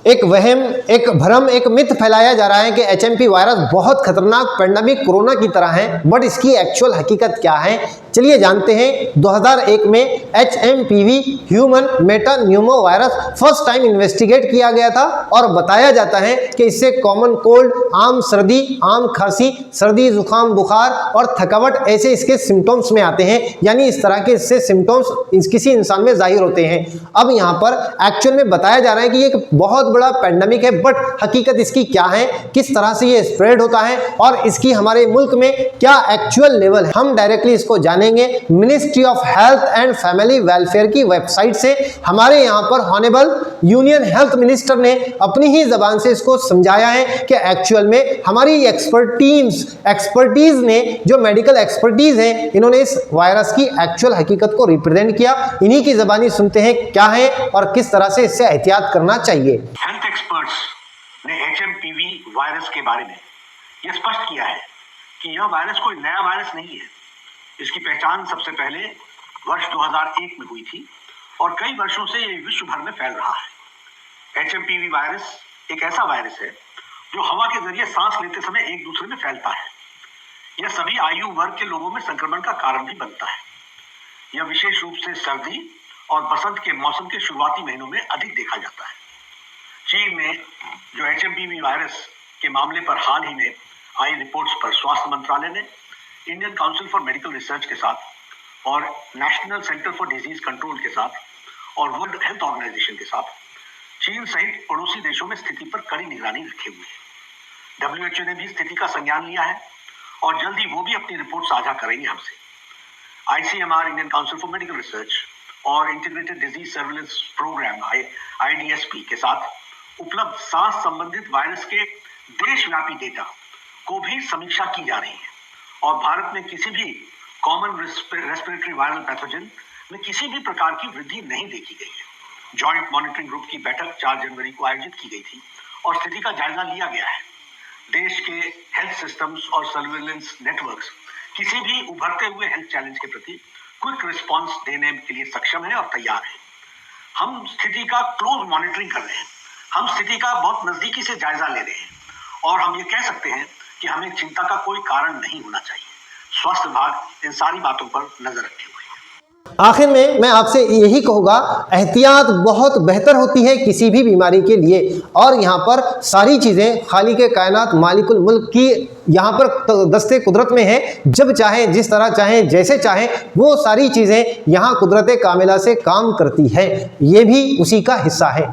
एक वहम, एक भ्रम, एक मिथ फैलाया जा रहा है कि HMP वायरस बहुत खतरनाक पैंडेमिक कोरोना की तरह है, बट इसकी एक्चुअल हकीकत क्या है चलिए जानते हैं। 2001 में HMPV human Meta Numa virus first time investigate किया गया था और बताया जाता है कि इससे कॉमन कोल्ड, आम सर्दी, आम खांसी, सर्दी जुकाम बुखार और थकावट ऐसे इसके सिम्टम्स में आते हैं, यानी इस तरह के इससे सिम्टम्स किसी इंसान में जाहिर होते हैं। अब यहाँ पर एक्चुअल में बताया जा रहा है कि ये एक बहुत बड़ा पैंडेमिक है, बट हकीकत इसकी क्या है, किस तरह से ये स्प्रेड होता है और इसकी हमारे मुल्क में क्या एक्चुअल लेवल है, हम डायरेक्टली इसको जानेंगे ministry of health and family welfare की वेबसाइट से। हमारे यहाँ पर ऑनरेबल यूनियन हेल्थ मिनिस्टर ने अपनी ही जबान से इसको समझाया है कि एक्चुअल में हमारी एक्सपर्टीज ने, जो मेडिकल एक्सपर्टीज है, इन्होंने इस वायरस की एक्चुअल हकीकत को रिप्रेजेंट किया। इन्हीं की जबानी सुनते हैं क्या है और किस तरह से इससे एहतियात करना चाहिए। हेल्थ एक्सपर्ट्स ने HMPV वायरस के बारे में यह स्पष्ट किया है कि यह वायरस कोई नया वायरस नहीं है। इसकी पहचान सबसे पहले वर्ष 2001 में हुई थी और कई वर्षों से यह विश्व भर में फैल रहा है। HMPV वायरस एक ऐसा वायरस है जो हवा के जरिए सांस लेते समय एक दूसरे में फैलता है। यह सभी आयु वर्ग के लोगों में संक्रमण का कारण भी बनता है। यह विशेष रूप से सर्दी और बसंत के मौसम के शुरुआती महीनों में अधिक देखा जाता है। चीन में जो HMPV वायरस के मामले पर हाल ही में आई रिपोर्ट्स पर स्वास्थ्य मंत्रालय ने Indian council for medical research के साथ और national centre for disease control के साथ और वर्ल्ड हेल्थ ऑर्गेनाइजेशन के साथ चीन सहित पड़ोसी देशों में स्थिति पर कड़ी निगरानी रखे हुए है। WHO ने भी स्थिति का संज्ञान लिया है और जल्द ही वो भी अपनी रिपोर्ट साझा करेंगे हमसे। ICMR Indian council for medical research और integrated disease surveillance programme IDSP के साथ उपलब्ध सांस संबंधित वायरस के देशव्यापी डेटा को भी समीक्षा की जा रही है और भारत में किसी भी कॉमन रेस्पिरेटरी वायरल पैथोजन में किसी भी प्रकार की वृद्धि नहीं देखी गई है। जॉइंट मॉनिटरिंग ग्रुप की बैठक 4 जनवरी को आयोजित की गई थी और स्थिति का जायजा लिया गया है। देश के हेल्थ सिस्टम्स और सर्विलेंस नेटवर्क्स किसी भी उभरते हुए हेल्थ चैलेंज के प्रति क्विक रिस्पॉन्स देने के लिए सक्षम है और तैयार है। हम स्थिति का क्लोज मॉनिटरिंग कर रहे हैं, हम स्थिति का बहुत नजदीकी से जायजा ले रहे हैं और हम ये कह सकते हैं कि हमें चिंता का कोई कारण नहीं होना चाहिए। स्वास्थ्य विभाग इन सारी बातों पर नजर रखे हुए है। आखिर में मैं आपसे यही कहूँगा, एहतियात बहुत बेहतर होती है किसी भी बीमारी के लिए और यहाँ पर सारी चीज़ें खालिक कायनात मालिकुल मुल्क की यहाँ पर दस्ते कुदरत में है। जब चाहे, जिस तरह चाहे, जैसे चाहे, वो सारी चीज़ें यहाँ कुदरत कामिला से काम करती है। ये भी उसी का हिस्सा है।